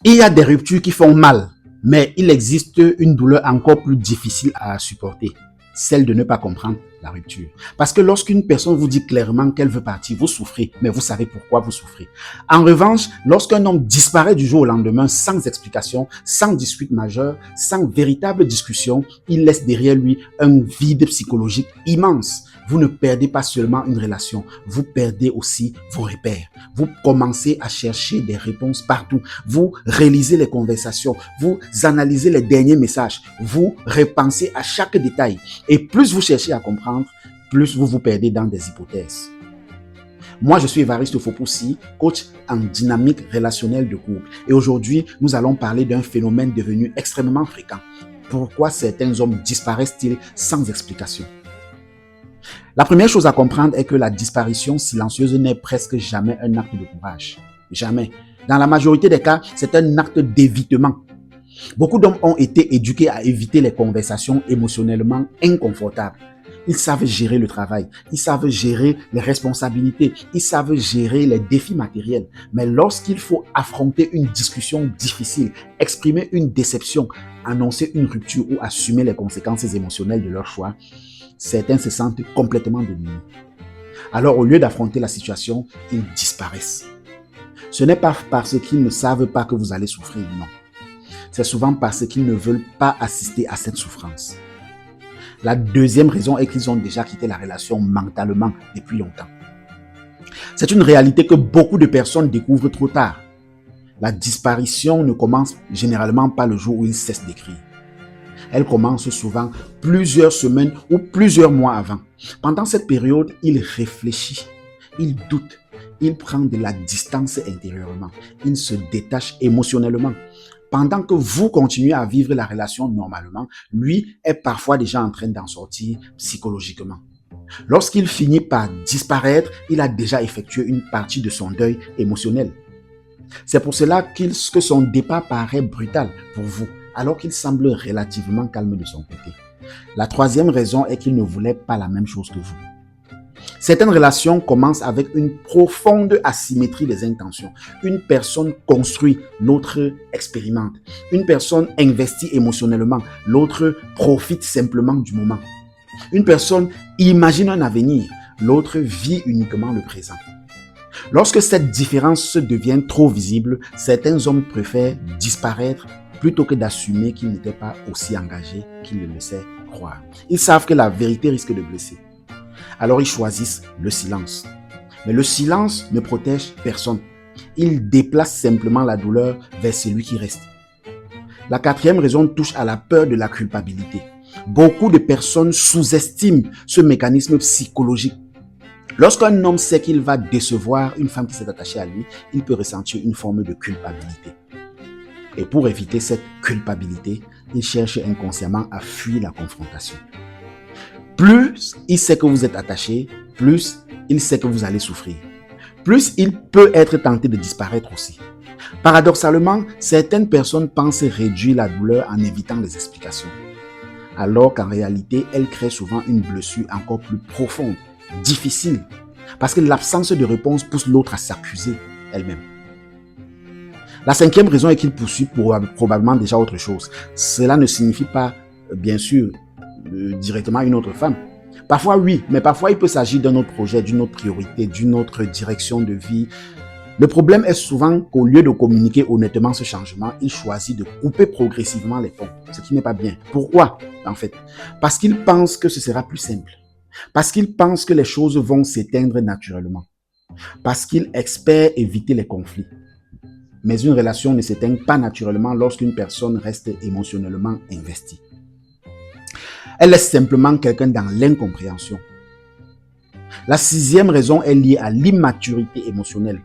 Il y a des ruptures qui font mal, mais il existe une douleur encore plus difficile à supporter, celle de ne pas comprendre la rupture. Parce que lorsqu'une personne vous dit clairement qu'elle veut partir, vous souffrez, mais vous savez pourquoi vous souffrez. En revanche, lorsqu'un homme disparaît du jour au lendemain sans explication, sans dispute majeure, sans véritable discussion, il laisse derrière lui un vide psychologique immense. Vous ne perdez pas seulement une relation, vous perdez aussi vos repères. Vous commencez à chercher des réponses partout. Vous réalisez les conversations, vous analysez les derniers messages, vous repensez à chaque détail. Et plus vous cherchez à comprendre, plus vous vous perdez dans des hypothèses. Moi, je suis Évariste Fopoussi, coach en dynamique relationnelle de couple. Et aujourd'hui, nous allons parler d'un phénomène devenu extrêmement fréquent. Pourquoi certains hommes disparaissent-ils sans explication? La première chose à comprendre est que la disparition silencieuse n'est presque jamais un acte de courage. Jamais. Dans la majorité des cas, c'est un acte d'évitement. Beaucoup d'hommes ont été éduqués à éviter les conversations émotionnellement inconfortables. Ils savent gérer le travail, ils savent gérer les responsabilités, ils savent gérer les défis matériels. Mais lorsqu'il faut affronter une discussion difficile, exprimer une déception, annoncer une rupture ou assumer les conséquences émotionnelles de leur choix, certains se sentent complètement démunis. Alors, au lieu d'affronter la situation, ils disparaissent. Ce n'est pas parce qu'ils ne savent pas que vous allez souffrir, non. C'est souvent parce qu'ils ne veulent pas assister à cette souffrance. La deuxième raison est qu'ils ont déjà quitté la relation mentalement depuis longtemps. C'est une réalité que beaucoup de personnes découvrent trop tard. La disparition ne commence généralement pas le jour où ils cessent d'écrire. Elle commence souvent plusieurs semaines ou plusieurs mois avant. Pendant cette période, il réfléchit, il doute, il prend de la distance intérieurement, il se détache émotionnellement. Pendant que vous continuez à vivre la relation normalement, lui est parfois déjà en train d'en sortir psychologiquement. Lorsqu'il finit par disparaître, il a déjà effectué une partie de son deuil émotionnel. C'est pour cela que son départ paraît brutal pour vous, alors qu'il semble relativement calme de son côté. La troisième raison est qu'il ne voulait pas la même chose que vous. Certaines relations commencent avec une profonde asymétrie des intentions. Une personne construit, l'autre expérimente. Une personne investit émotionnellement, l'autre profite simplement du moment. Une personne imagine un avenir, l'autre vit uniquement le présent. Lorsque cette différence devient trop visible, certains hommes préfèrent disparaître plutôt que d'assumer qu'ils n'étaient pas aussi engagés qu'ils le laissaient croire. Ils savent que la vérité risque de blesser. Alors ils choisissent le silence. Mais le silence ne protège personne. Il déplace simplement la douleur vers celui qui reste. La quatrième raison touche à la peur de la culpabilité. Beaucoup de personnes sous-estiment ce mécanisme psychologique. Lorsqu'un homme sait qu'il va décevoir une femme qui s'est attachée à lui, il peut ressentir une forme de culpabilité. Et pour éviter cette culpabilité, il cherche inconsciemment à fuir la confrontation. Plus il sait que vous êtes attaché, plus il sait que vous allez souffrir. Plus il peut être tenté de disparaître aussi. Paradoxalement, certaines personnes pensent réduire la douleur en évitant les explications. Alors qu'en réalité, elles créent souvent une blessure encore plus profonde, difficile. Parce que l'absence de réponse pousse l'autre à s'accuser elle-même. La cinquième raison est qu'il poursuit probablement déjà autre chose. Cela ne signifie pas, bien sûr, directement une autre femme. Parfois oui, mais parfois il peut s'agir d'un autre projet, d'une autre priorité, d'une autre direction de vie. Le problème est souvent qu'au lieu de communiquer honnêtement ce changement, il choisit de couper progressivement les ponts, ce qui n'est pas bien. Pourquoi en fait? Parce qu'il pense que ce sera plus simple. Parce qu'il pense que les choses vont s'éteindre naturellement. Parce qu'il espère éviter les conflits. Mais une relation ne s'éteint pas naturellement lorsqu'une personne reste émotionnellement investie. Elle est simplement quelqu'un dans l'incompréhension. La sixième raison est liée à l'immaturité émotionnelle.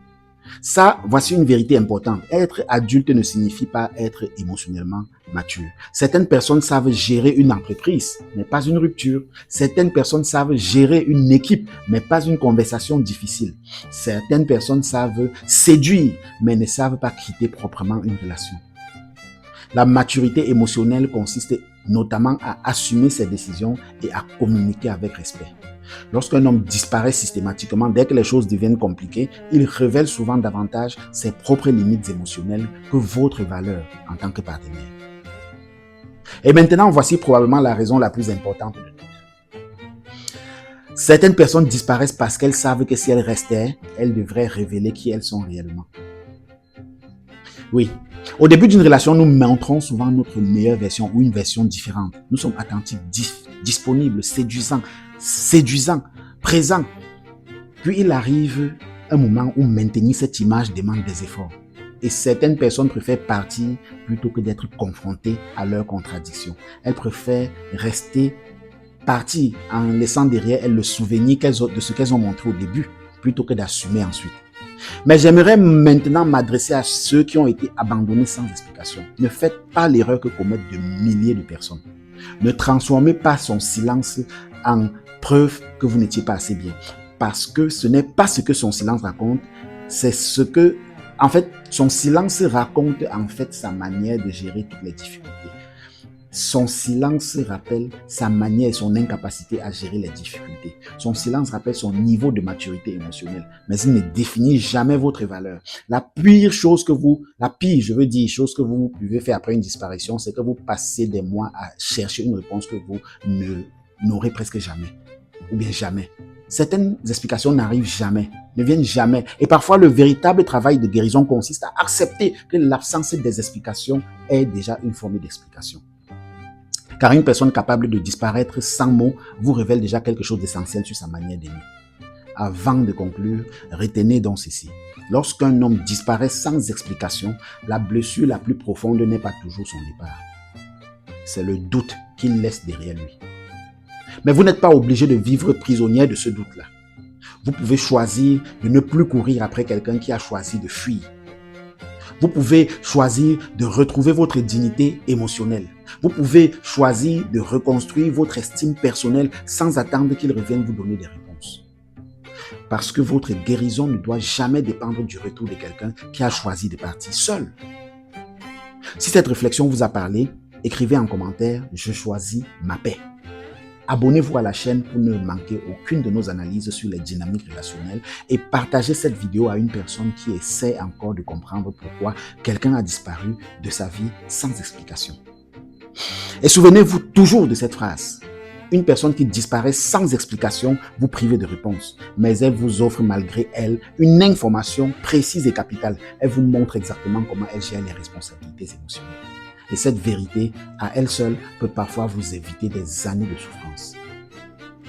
Ça, voici une vérité importante. Être adulte ne signifie pas être émotionnellement mature. Certaines personnes savent gérer une entreprise, mais pas une rupture. Certaines personnes savent gérer une équipe, mais pas une conversation difficile. Certaines personnes savent séduire, mais ne savent pas quitter proprement une relation. La maturité émotionnelle consiste notamment à assumer ses décisions et à communiquer avec respect. Lorsqu'un homme disparaît systématiquement, dès que les choses deviennent compliquées, il révèle souvent davantage ses propres limites émotionnelles que votre valeur en tant que partenaire. Et maintenant, voici probablement la raison la plus importante de tout. Certaines personnes disparaissent parce qu'elles savent que si elles restaient, elles devraient révéler qui elles sont réellement. Oui, au début d'une relation, nous montrons souvent notre meilleure version ou une version différente. Nous sommes attentifs, disponibles, séduisants, présents. Puis il arrive un moment où maintenir cette image demande des efforts. Et certaines personnes préfèrent partir plutôt que d'être confrontées à leurs contradictions. Elles préfèrent rester partir en laissant derrière elles le souvenir de ce qu'elles ont montré au début, plutôt que d'assumer ensuite. Mais j'aimerais maintenant m'adresser à ceux qui ont été abandonnés sans explication. Ne faites pas l'erreur que commettent de milliers de personnes. Ne transformez pas son silence en preuve que vous n'étiez pas assez bien. Parce que ce n'est pas ce que son silence raconte, c'est ce que, en fait, son silence raconte en fait sa manière de gérer toutes les difficultés. Son silence rappelle sa manière et son incapacité à gérer les difficultés. Son silence rappelle son niveau de maturité émotionnelle. Mais il ne définit jamais votre valeur. La pire chose que vous pouvez faire après une disparition, c'est que vous passez des mois à chercher une réponse que vous n'aurez presque jamais. Ou bien jamais. Certaines explications n'arrivent jamais, ne viennent jamais. Et parfois, le véritable travail de guérison consiste à accepter que l'absence des explications est déjà une forme d'explication. Car une personne capable de disparaître sans mots vous révèle déjà quelque chose d'essentiel sur sa manière d'aimer. Avant de conclure, retenez donc ceci. Lorsqu'un homme disparaît sans explication, la blessure la plus profonde n'est pas toujours son départ. C'est le doute qu'il laisse derrière lui. Mais vous n'êtes pas obligé de vivre prisonnier de ce doute-là. Vous pouvez choisir de ne plus courir après quelqu'un qui a choisi de fuir. Vous pouvez choisir de retrouver votre dignité émotionnelle. Vous pouvez choisir de reconstruire votre estime personnelle sans attendre qu'il revienne vous donner des réponses. Parce que votre guérison ne doit jamais dépendre du retour de quelqu'un qui a choisi de partir seul. Si cette réflexion vous a parlé, écrivez en commentaire « Je choisis ma paix ». Abonnez-vous à la chaîne pour ne manquer aucune de nos analyses sur les dynamiques relationnelles et partagez cette vidéo à une personne qui essaie encore de comprendre pourquoi quelqu'un a disparu de sa vie sans explication. Et souvenez-vous toujours de cette phrase. Une personne qui disparaît sans explication vous prive de réponse, mais elle vous offre malgré elle une information précise et capitale. Elle vous montre exactement comment elle gère les responsabilités émotionnelles. Et cette vérité, à elle seule, peut parfois vous éviter des années de souffrance.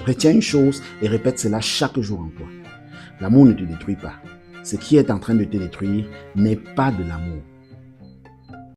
Retiens une chose et répète cela chaque jour en toi. L'amour ne te détruit pas. Ce qui est en train de te détruire n'est pas de l'amour.